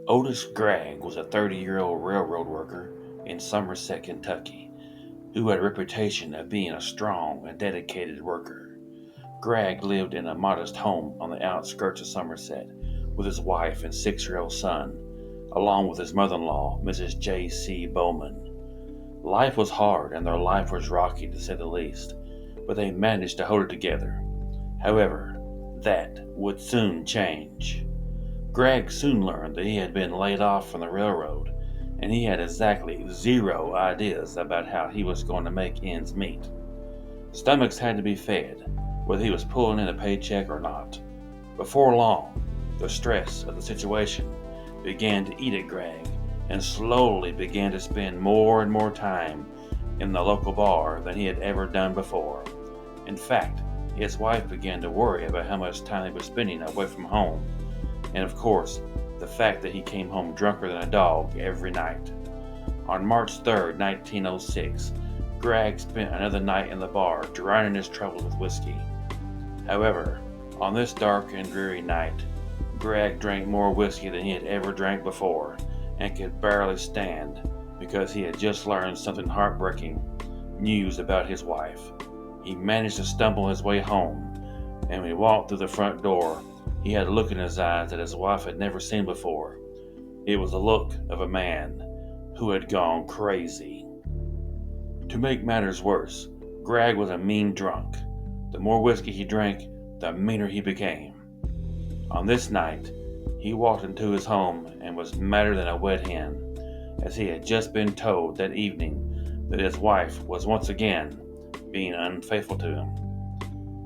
Oscar Gragg was a 30-year-old railroad worker in Somerset, Kentucky, who had a reputation of being a strong and dedicated worker. Gragg lived in a modest home on the outskirts of Somerset with his wife and 6-year-old son, along with his mother-in-law, Mrs. J.C. Bowman. Life was hard and their life was rocky to say the least, but they managed to hold it together. However, that would soon change. Gragg soon learned that he had been laid off from the railroad, and he had exactly zero ideas about how he was going to make ends meet. Stomachs had to be fed, whether he was pulling in a paycheck or not. Before long, the stress of the situation began to eat at Gragg, and slowly began to spend more and more time in the local bar than he had ever done before. In fact, his wife began to worry about how much time he was spending away from home, and of course, the fact that he came home drunker than a dog every night. On March 3rd, 1906, Gragg spent another night in the bar, drowning his troubles with whiskey. However, on this dark and dreary night, Gragg drank more whiskey than he had ever drank before, and could barely stand because he had just learned something heartbreaking news about his wife. He managed to stumble his way home, and when he walked through the front door, he had a look in his eyes that his wife had never seen before. It was the look of a man who had gone crazy. To make matters worse, Gragg was a mean drunk. The more whiskey he drank, the meaner he became. On this night, he walked into his home and was madder than a wet hen, as he had just been told that evening that his wife was once again being unfaithful to him.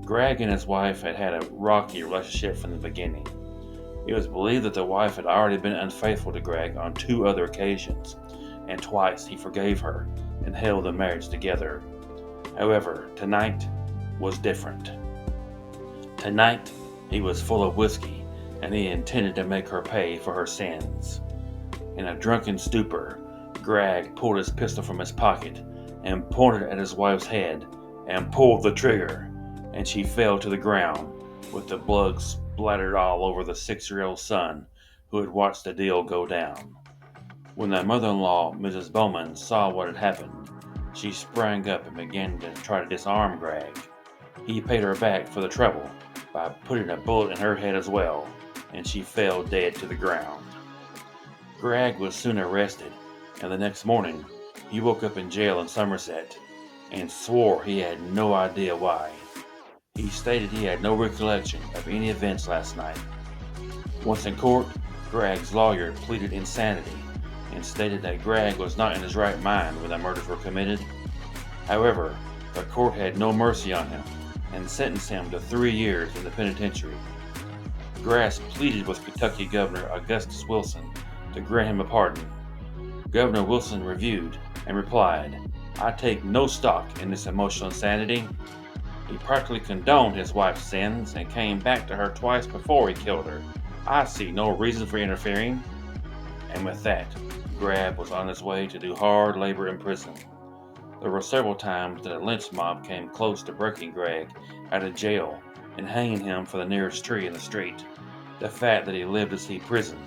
Gragg and his wife had had a rocky relationship from the beginning. It was believed that the wife had already been unfaithful to Gragg on 2 other occasions, and twice he forgave her and held the marriage together. However, tonight was different. Tonight, he was full of whiskey, and he intended to make her pay for her sins. In a drunken stupor, Gragg pulled his pistol from his pocket and pointed at his wife's head and pulled the trigger, and she fell to the ground with the blood splattered all over the 6-year-old son who had watched the deal go down. When the mother-in-law, Mrs. Bowman, saw what had happened, she sprang up and began to try to disarm Gragg. He paid her back for the trouble by putting a bullet in her head as well, and she fell dead to the ground. Gragg was soon arrested, and the next morning he woke up in jail in Somerset and swore he had no idea why. He stated he had no recollection of any events last night. Once in court, Gragg's lawyer pleaded insanity and stated that Gragg was not in his right mind when the murders were committed. However, the court had no mercy on him and sentenced him to 3 years in the penitentiary. Grass pleaded with Kentucky Governor Augustus Wilson to grant him a pardon. Governor Wilson reviewed and replied, "I take no stock in this emotional insanity. He practically condoned his wife's sins and came back to her twice before he killed her. I see no reason for interfering." And with that, Gragg was on his way to do hard labor in prison. There were several times that a lynch mob came close to breaking Gragg out of jail and hanging him for the nearest tree in the street. The fact that he lived to see prison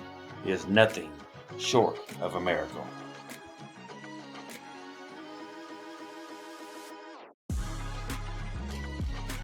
is nothing short of a miracle.